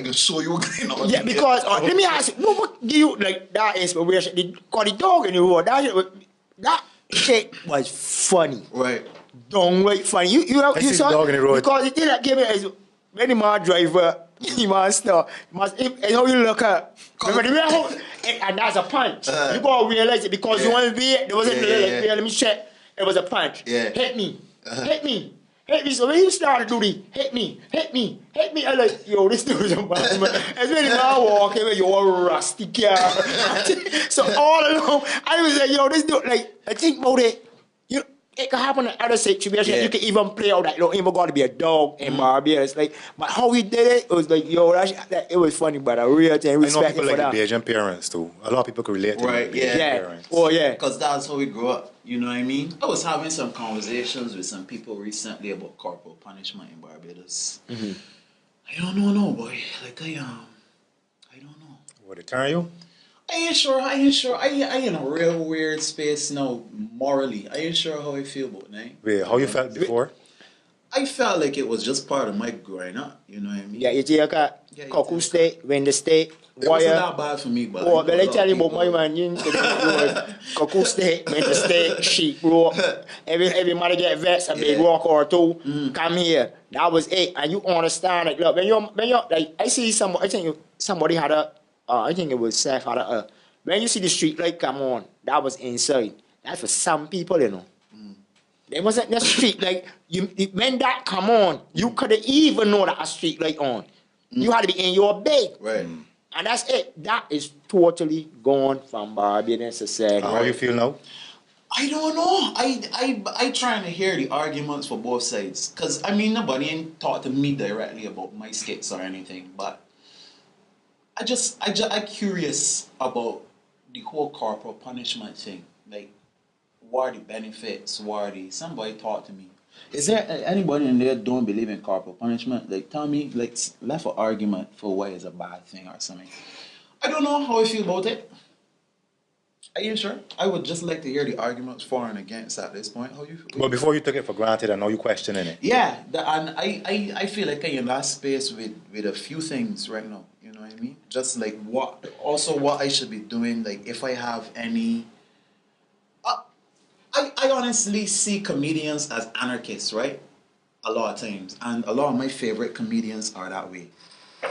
I can show you again. Yeah, because let me ask you, what give you like that inspiration? Because the dog in the road, that shit was funny. Right. Downright funny. You see the saw dog in the road. because the thing that gave me is when the man driver, he must stop. And how you look at remember the way how and that's a punch. You gotta realize it because you want to be there wasn't let me check. It was a punch. Yeah. Hit me. Hit me. Hit me. So when you started to do the hit me. I like, yo, this dude is a bad man. It's when the man walking with your rusty car. So all along, I was like, yo, this dude, like, I think about it. It can happen in other situations. You can even play out that, you know, even got to be a dog in Barbados. Like, but how he did it was like, yo, it was funny, but a real thing. I know Respect people for like that. the Bajan parents too. A lot of people can relate to Right, the yeah. Bajan parents. Oh, yeah. Because that's how we grew up, you know what I mean? I was having some conversations with some people recently about corporal punishment in Barbados. Mm-hmm. I don't know, boy. Like, I don't know. Would it turn you? I ain't sure. I in a real weird space now, morally. I ain't sure how I feel about it. Wait, how you felt before? I felt like it was just part of my growing up, you know what I mean? Yeah, you take a Cocoa State, Wende State, It wasn't Warrior. that bad for me, but... Oh, but let me tell you about my man. You Cocoa State, Wende State, Sheep Rock. Every mother get vets, a big rock or two. Come here. That was it. And you understand it. Look, when you're like, I see somebody, I think somebody had I think it was Seth had when you see the street light come on, that was inside. That's for some people, you know. There wasn't the street like when that come on, you couldn't even know that a street light on. You had to be in your bed. Right. And that's it. That is totally gone from Barbadian society. How you feel now? I don't know. I trying to hear the arguments for both sides. Because, I mean, nobody ain't talked to me directly about my skits or anything. But I'm curious about the whole corporal punishment thing. Like, what are the benefits? Somebody talk to me. Is there anybody in there don't believe in corporal punishment? Like, tell me, like, left an argument for why it's a bad thing or something. I don't know how I feel about it. Are you sure? I would just like to hear the arguments for and against at this point. How you feel? But before you took it for granted, I know you questioning it. Yeah, and I feel like I'm in that space with a few things right now. You know what I mean? Just like what I should be doing. Like if I have any. I honestly see comedians as anarchists, right? A lot of times. And a lot of my favorite comedians are that way.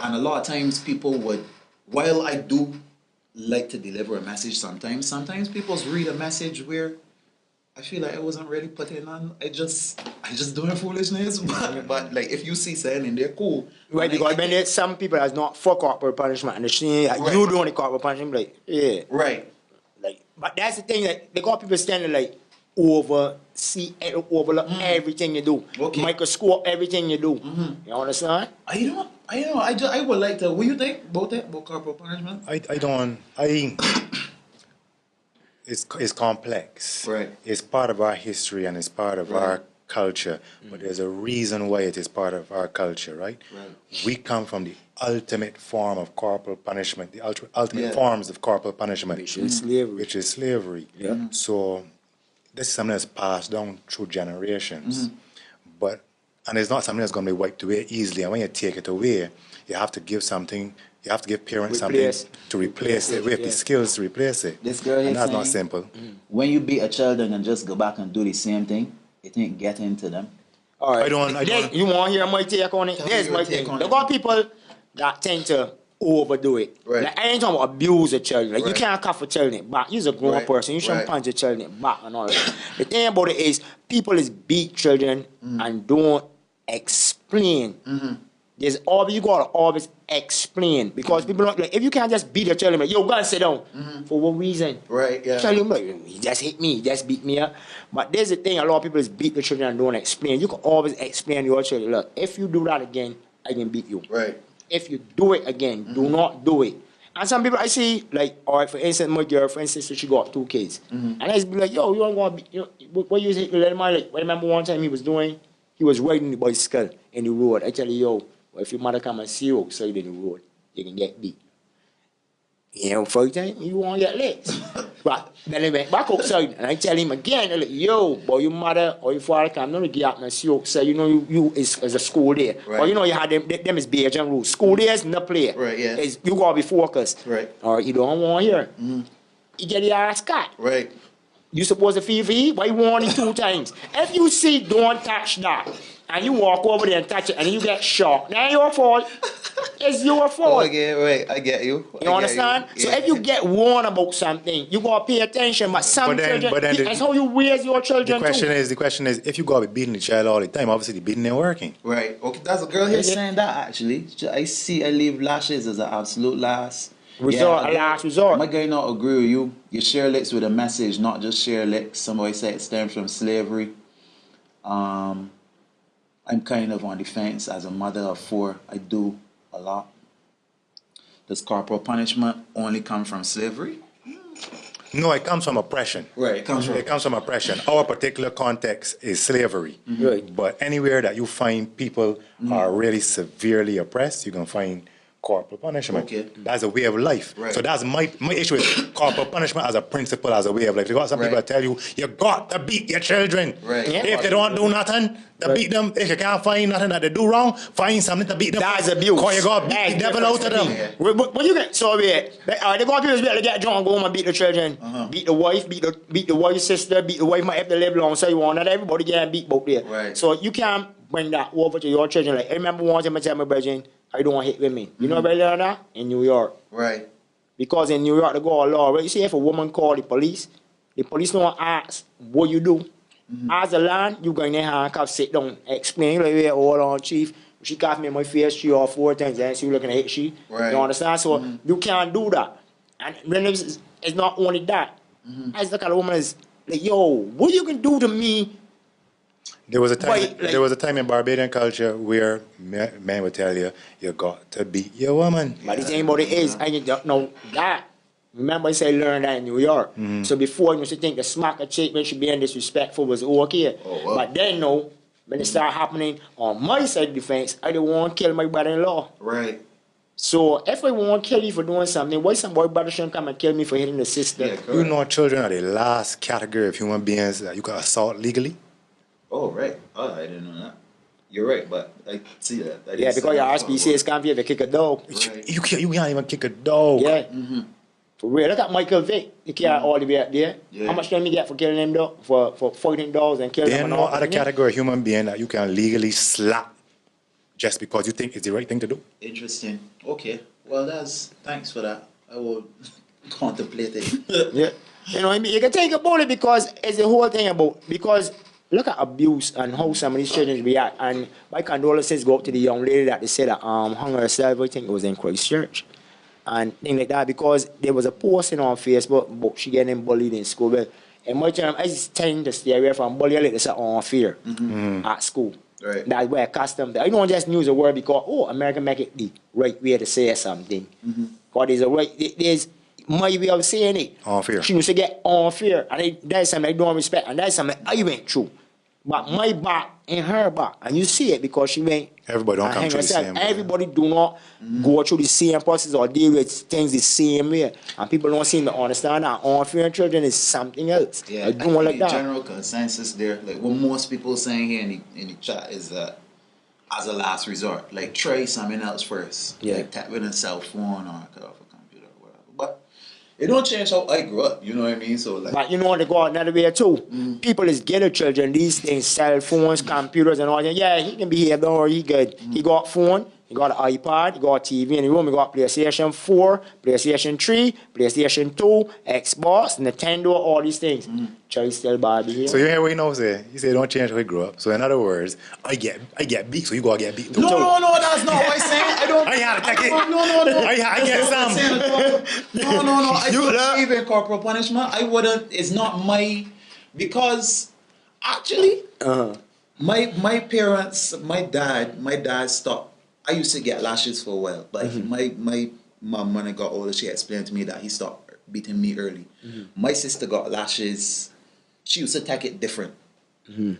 And a lot of times people would, while I do like to deliver a message sometimes people read a message where I feel like I wasn't really putting on. I just doing foolishness. But like if you see something in there, cool. Right, because when there's some people that's not for corporal punishment and they like, you doing the corporal punishment, like, yeah. Right. Like, but that's the thing that they got people standing like overlook everything you do. Okay. Microscope everything you do. Mm-hmm. You understand? I don't know. I would like to. What do you think about that? About corporal punishment? It's complex. Right. It's part of our history and it's part of our culture. But there's a reason why it is part of our culture, right? We come from the ultimate form of corporal punishment, the ultimate forms of corporal punishment. Which is slavery. Which is slavery. Yeah. So this is something that's passed down through generations. And it's not something that's going to be wiped away easily. And when you take it away, you have to give something. You have to give parents something to replace it. We have the skills to replace it. This girl and is that's saying, not simple. When you beat a child and just go back and do the same thing, it ain't getting to them. All right. I don't. You want to hear my take on it? There's my take. There got people that tend to overdo it. Right. Like, I ain't talking about abuse a child. Like you can't cuff a child in it back. You're a grown person. You shouldn't punch a child in it back and all that. The thing about it is people is beat children and don't explain. There's always, you gotta always explain because people don't, like if you can't just beat a child like, yo, go and sit down. For what reason? Right, yeah. Tell him like he just hit me, he just beat me up. But there's the thing, a lot of people is beat the children and don't explain. You can always explain to your children, look, if you do that again, I can beat you. Right. If you do it again, do not do it. And some people I see, like, all right, for instance, my girlfriend sister, she got 2 kids. And I just be like, yo, you ain't gonna be, you know, what you say, let him like, I remember one time he was riding the bicycle in the road. I tell you, yo, well, if your mother come and see you outside in the road, you can get beat. You know, first thing, you want to get licks. But then he went back outside, and I tell him again, like, yo, boy, your mother or your father come down to get up and see you outside. You know, you is a school day. Right. Or you know, you had them is Belgian rules. School days, no play. Right, yeah. You got to be focused. Right. Or you don't want to hear. You get your ass cut. Right. You supposed to feel for you, but you warn him 2 times. If you see, don't touch that, and you walk over there and touch it, and you get shot, now your fault. It's your fault. Okay, right. I get you. You understand? Yeah. So if you get warned about something, you gotta pay attention. But some children, that's how you raise your children The question is, if you go be beating the child all the time, obviously the beating ain't working. Right. Okay, that's a girl here saying that actually. I leave lashes as an absolute last last resort. My guy not agree with you. You share licks with a message, not just share licks. Somebody said it stems from slavery. I'm kind of on the fence as a mother of 4. I do a lot. Does corporal punishment only come from slavery? No, it comes from oppression. Right, it comes from oppression. Our particular context is slavery. Right. But anywhere that you find people are really severely oppressed, you can find corporal punishment. Okay. That's a way of life. Right. So that's my issue with corporal punishment as a principle, as a way of life. You got some people that tell you, you got to beat your children. Right. Yeah. If they don't do nothing, beat them. If you can't find nothing that they do wrong, find something to beat them. That's abuse. Cause you got to beat the devil out of them. Yeah. But you get so weird. They got people to get drunk, go home and beat the children, beat the wife, beat the wife's sister, beat the wife might have to live long, so you want not everybody get beat both there. Right. So you can't bring that over to your children. Like I remember one time I tell my brethren, I don't hit women. You know where I learned that? In New York. Right. Because in New York they got a law, right? You see if a woman call the police don't ask what you do. As a land, you go in there handcuffs, sit down, explain like, hold on, chief. She got me in my face 3 or 4 times, and she looking at she. Right. You understand? So you can't do that. And when it's not only that. I just look at a woman as like, yo, what you can do to me? There was a time in Barbadian culture where men would tell you, you got to beat your woman. But the thing about it is, and you don't know that. Remember I said learn that in New York. So before you used to think the smack a chick when she being disrespectful was okay. Oh, wow. But then no, when it started happening on my side of the fence, I didn't want to kill my brother-in-law. Right. So if I want to kill you for doing something, why some boy brother shouldn't come and kill me for hitting the sister? Yeah, correct. You know children are the last category of human beings that you can assault legally. Oh, right. Oh, I didn't know that. You're right, but I see that. Yeah, because your RSPCA can't be able to kick a dog. Right. You can't even kick a dog. Yeah. For real. Look at Michael Vick. He carried all the way up there. Yeah. How much time he get for killing them dog? For fighting dogs and killing There them? are no other category of human being that you can legally slap just because you think it's the right thing to do. Interesting. Okay. Well, thanks for that. I will contemplate it. Yeah. You know what I mean? You can think about it because it's the whole thing about, because look at abuse and how some of these children react. And my condolences go up to the young lady that they said that hung herself, I think it was in Christchurch. And things like that, because there was a posting on Facebook about she getting bullied in school. But in my term, I just tend to stay away from bullying like this unfair at school. Right. That's where accustomed to. I don't just use a word because, America make it the right way to say something. Because there's my way of saying it. Unfair. She used to get unfair. And that's something I don't respect. And that's something I went through. But my back and her back. And you see it because she went. Everybody don't come through the same way. Everybody do not go through the same process or deal with things the same way. And people don't seem to understand that unfair children is something else. Yeah, I don't like the that. general consensus there, like what most people saying here in the chat is that as a last resort, like try something else first. Yeah. Like tap with a cell phone or cut off a computer or whatever. But it don't change how I grew up, you know what I mean? So like But you know what they go another way too. People is ghetto children, these things, cell phones, computers and all that. Yeah, he can be here, don't worry, he good. He got phone, he got an iPad, he got TV in the room, he got PlayStation 4, PlayStation 3, PlayStation 2, Xbox, Nintendo, all these things. Child still Barbie here. So you hear what he knows say? He said don't change how he grew up. So in other words, I get beat, so you gotta get beat too. no, that's not what I'm saying. I don't. I had to take it. No. I get some. No. I don't believe in corporal punishment. I wouldn't. It's not my, because actually, my parents, my dad stopped. I used to get lashes for a while, but my mom, when I got older, she explained to me that he stopped beating me early. My sister got lashes. She used to take it different,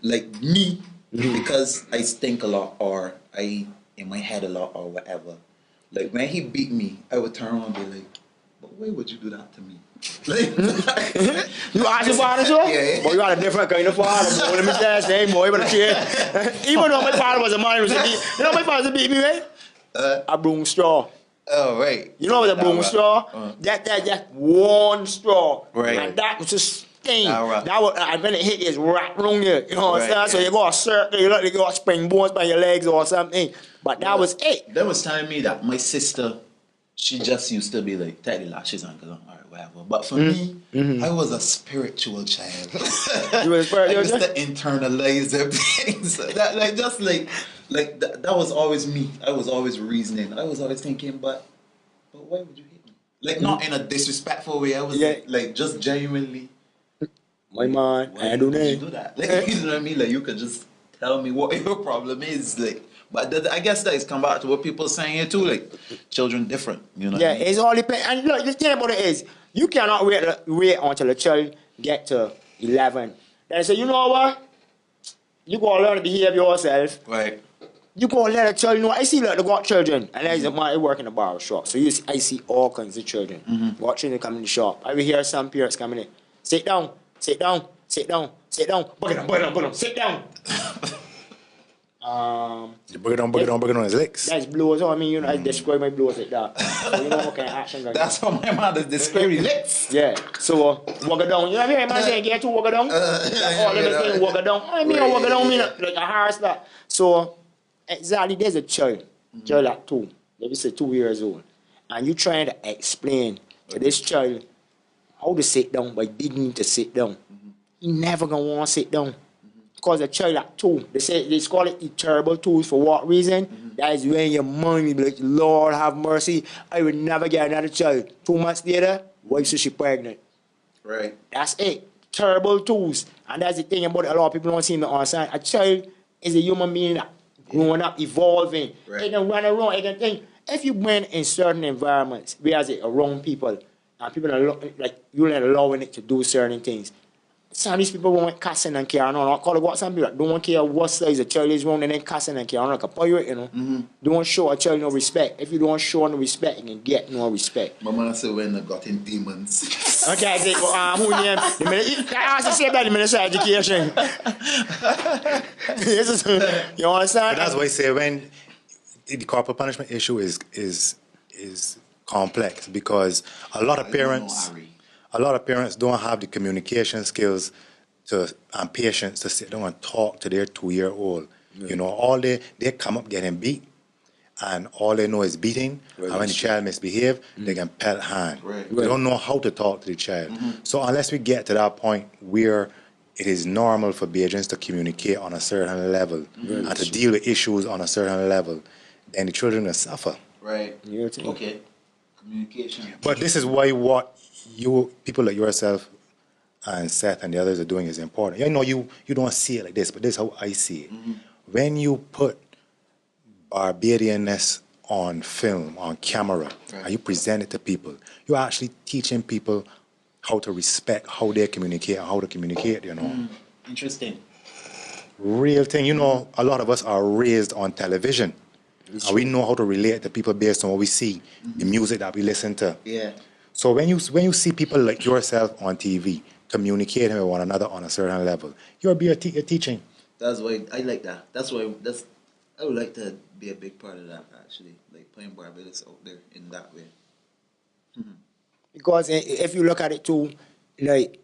like me, because I stink a lot or I in my head a lot or whatever. Like when he beat me, I would turn around and be like, but why would you do that to me? Like, You ask your father, so? Yeah. Boy, you got a different kind of father, boy. Let me tell you, say, boy, but even though my father was a man, you know my father beat me, right? A broom straw. Oh, right. You know what a broom straw? That one straw. Right. And that was just sting. Right. That was, and when it hit, it's right wrong here. You know what I'm saying? Right, So yeah. you got a circle, you look like you got springboards by your legs or something. But that was it. They was telling me that my sister, she just used to be like, tie the lashes on, because I'm alright, whatever. But for me, I was a spiritual child. You was I spiritual used child? to internalize everything. So that was always me. I was always reasoning. I was always thinking, but why would you hit me? Like, not in a disrespectful way. I was like just genuinely. My man, Why I do would you that. do that? Like, you know what I mean? Like, you could just tell me what your problem is. Like, but I guess that is come back to what people saying here too. Like, children different. You know? Yeah, what I mean? it's all depends. And look, the thing about it is, you cannot wait until a child get to 11. And say, you know what? You gotta learn to behave yourself. Right. You gotta let a child know. I see like they got children, and there's a man I work in a barber shop. So I see all kinds of children. Got children come in the shop. I will hear some parents coming in. Sit down, sit down, sit down, sit down. Bugger them, sit down. You bring it on his legs. That's blows. I mean, you know, I describe my blows like that. So you know what kind of action going That's how my mother described it. Yeah, so walk it down. You know what I mean? Man saying get to walk it down. All them saying walk it down. I mean, walk it down mean like a horse that. So exactly, there's a child at 2, maybe say 2 years old, and you trying to explain to this child how to sit down by begging him to sit down. He never gonna want to sit down. Because a child at 2, they call it the terrible twos for what reason? That is when your mind will be like, Lord have mercy, I will never get another child. 2 months later, wife says she pregnant. Right. That's it. Terrible twos. And that's the thing about it. A lot of people don't seem to understand. A child is a human being that growing up, evolving. Right. They can run around, they can think. If you went in certain environments, whereas it around people, and people are like you're not allowing it to do certain things. Some of these people won't cussing and carrying on. I call it what some people don't care what size a child is wrong and then cussing and carrying on like a pirate, you know. Don't show a child no respect. If you don't show no respect, you can get no respect. My mother said when I got in demons. Okay, I say, well, who name? I asked to say that the Minister of Education. You understand? But that's why I say when the corporal punishment issue is complex because a lot of parents don't have the communication skills and patience to sit down and talk to their 2-year-old. You know, all they come up getting beat, and all they know is beating. And when the child misbehave, they can pelt hand. Right. They don't know how to talk to the child. So unless we get to that point where it is normal for Bajans to communicate on a certain level and to deal with issues on a certain level, then the children will suffer. Right. Yeah. Okay. Communication. But this is why what you people like yourself and Seth and the others are doing is important. You know, you don't see it like this, but this is how I see it. When you put Barbadianness on film, on camera, and you present it to people, you're actually teaching people how to respect how they communicate and how to communicate, you know. Interesting. Real thing. You know, a lot of us are raised on television. And we know how to relate to people based on what we see, the music that we listen to. Yeah. So when you see people like yourself on TV communicating with one another on a certain level, you're teaching. That's why I like that. I would like to be a big part of that actually, like playing Barbados out there in that way. Because if you look at it too, like,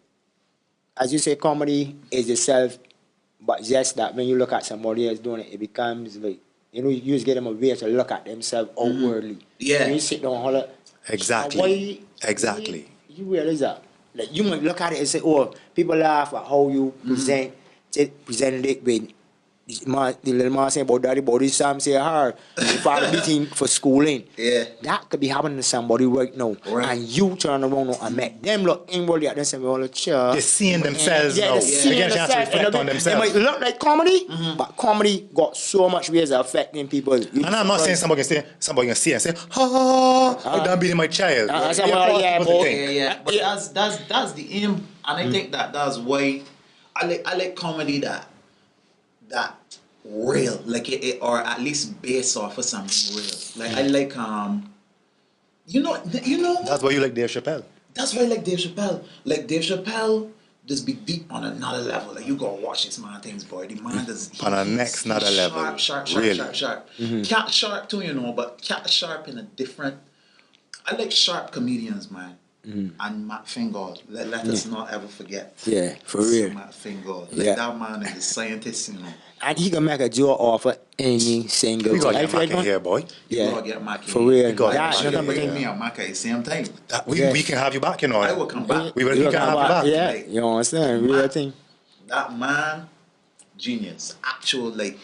as you say, comedy is itself, but just that when you look at somebody else doing it, it becomes like, you know, you just get them a way to look at themselves outwardly. Yeah. When you sit down and holler, Exactly. Exactly. You realize that? Like, you might look at it and say, oh, people laugh at how you presented it with the little man saying about daddy body, Sam say hard. The father beating for schooling. Yeah. That could be happening to somebody right now. Right. And you turn around and make them look inwardly at themselves. They're seeing themselves now. They're seeing They get a chance to themselves. reflect on It themselves. might look like comedy, but comedy got so much ways of affecting people. And I'm not saying somebody can see and say, I'm done beating my child. Yeah. But that's the aim, and I think that's why I like comedy that real, like it or at least based off of something real. Like I like You know. That's why you like Dave Chappelle. That's why I like Dave Chappelle. Like Dave Chappelle just be deep on another level. Like you gotta watch this man things, boy. The man does On a next another level. Sharp. Really? Cat sharp too, you know, but cat sharp in a different. I like sharp comedians, man. And Matt Fingers. Let us not ever forget. Yeah, for real. Matt Fingers. Yeah. That man is a scientist, you know. And he can make a joke off of any single We got time. to get Mac in here, boy. You Yeah, gotta get Mac in for here. real. We got Yeah, Mac you in know here. what I Bring mean? me and Mac at the same time. We can have you back, you know. I will come back. We can have you back. Yeah, Like, you understand? Real thing. That man, genius. Actually,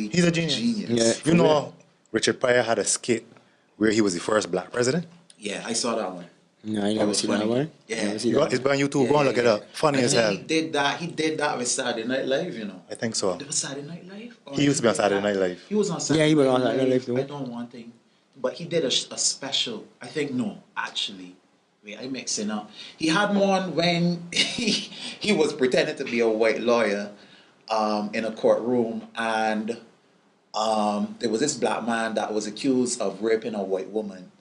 He's a genius. Yeah. You know, Richard Pryor had a skit where he was the first black president. Yeah, I saw that one. No, I That never was see that funny. one. Yeah. Never see You that got, it's one. on YouTube. Go and look it up. Funny And as then hell. He did that with Saturday Night Live, you know. I think so. It was Saturday Night Live? Or He used to be on did Saturday that? Night Live. He was on Saturday Yeah, he was on Saturday Night Live too. I don't want thing. But he did a special. I think, no, actually. Wait, I'm mixing up. He had one when he was pretending to be a white lawyer in a courtroom, and there was this black man that was accused of raping a white woman.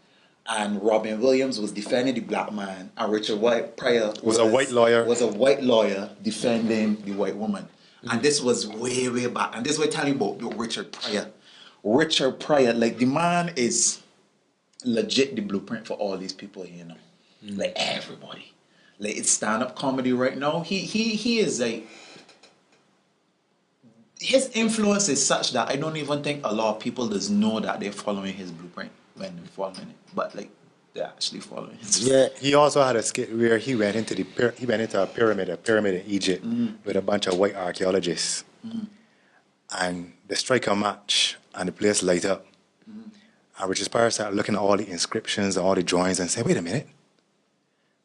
And Robin Williams was defending the black man, and Richard Pryor Was a white lawyer. Was a white lawyer defending the white woman. And this was way, way back. And this was telling you about Richard Pryor. Richard Pryor, like the man is legit the blueprint for all these people here, you know. Like everybody. Like it's stand-up comedy right now. He is like, his influence is such that I don't even think a lot of people just know that they're following his blueprint when they're following it. But like they're actually following it. Yeah. He also had a skit where he went into a pyramid in Egypt with a bunch of white archaeologists, and they strike a match and the place light up. And Richard Pryor started looking at all the inscriptions and all the drawings and say, "Wait a minute,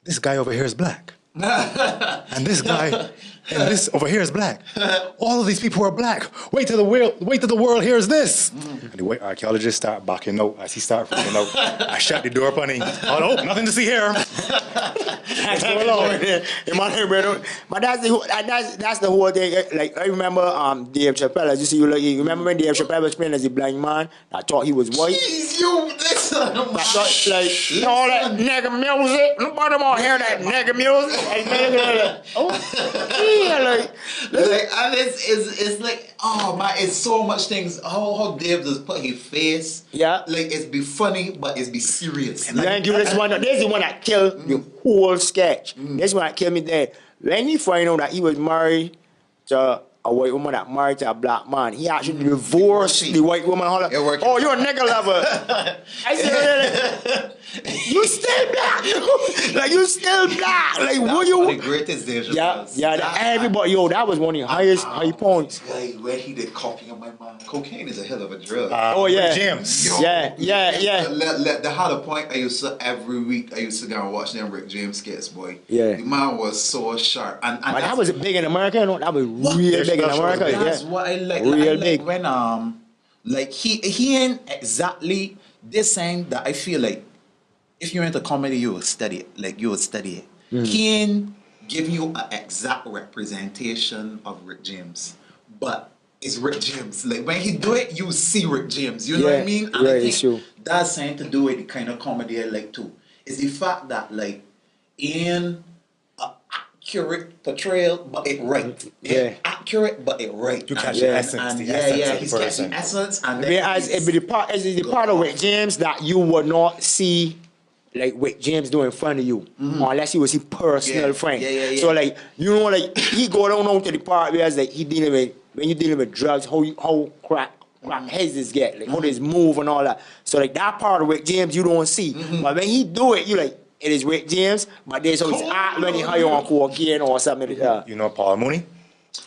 this guy over here is black." And this guy, and this over here is black. All of these people are black. Wait till the world hears this. And the white archaeologists start backing out as he started freaking out. I shut the door upon him. Oh no, nothing to see here. That's going on. But that's the whole thing. Like I remember Dave Chappelle. As you see, you remember when Dave Chappelle was playing as a blind man? I thought he was white. Jeez, you listen. I thought, like, you know, all that nigga music. Nobody want to hear that nigga music. Like, yeah, like And it's like, oh man, it's so much things. How Dave just put his face. Yeah. Like it's be funny, but it's be serious. thank you. This is the one that killed the whole sketch. This one that killed me there. When he found out that he was married to a white woman that married to a black man, he actually divorced the white woman. Oh, you're a nigga lover. I said, you still black. Like, you still black. Like, what you... The greatest Dave Chappelle. Everybody, that was one of the highest high points. Like, where he did copy of my man. Cocaine is a hell of a drug. Yeah. James. Yo, Yeah. The had a point I used to every week. I used to go and watch them Rick James skits, boy. Yeah. The man was so sharp, and But that was big in America. You know? That was real big in America. That's Yeah. what I like. Real I like big. when like he ain't exactly this saying that I feel like if you're into comedy, you will study it. Like you will study it. He ain't giving you an exact representation of Rick James, but it's Rick James. Like when he do it, you see Rick James. You know what I mean? And I it's true. that's something to do with the kind of comedy I like too. Is the fact that like in accurate portrayal, but it right. Yeah. Accurate, but it right. You catch And- the and- essence, and the yeah, essence yeah, of the he's catching person. essence, and Whereas it be the part of Rick James that you would not see like Rick James doing in front of you unless he was his personal Yeah. friend. Yeah. So like you know like he go down to the part where like he dealing with when you dealing with drugs, how crack heads this get, like how this move and all that. So like that part of Rick James you don't see. But when he do it, you like it is Rick James, but there's always act when he hire on cocaine or something. You know Paul Mooney?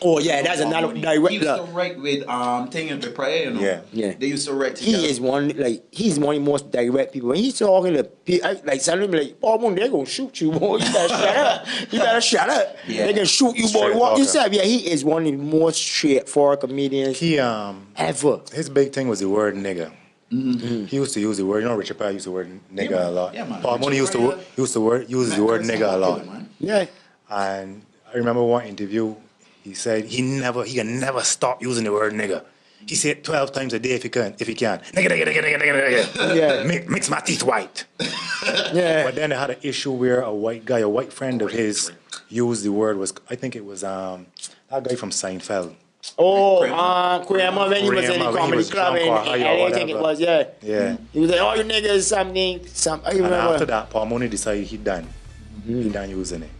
Oh yeah, that's another He used to director. write with thing with Prayer, you know. Yeah. They used to write together. He's one of the most direct people. When he's talking to people, like suddenly be like, "Oh, man, they're gonna shoot you, boy. You better shut up. You better shut up. Yeah. They can shoot you, boy." Straight What you talker. said? Yeah, he is one of the most straightforward comedians He ever. his big thing was the word nigga. He used to use the word. You know, Richard Pryor used the word nigga man. a lot. Yeah, man. Paul Mooney used Richard to use the word nigga a lot. Man. Yeah, And I remember one interview. He said he can never stop using the word nigga. He say it 12 times a day if he can. Nigga. Yeah. Mix my teeth white. Yeah. But then I had an issue where a white friend of his used the word I think it was that guy from Seinfeld. Oh, Kramer, when he was in Kramer, the when he comedy was club drunk or high or I think it whatever. was, yeah. Yeah. He was like, oh, you niggas, something. I And remember. after that, Palmoni decided he done. He done using it.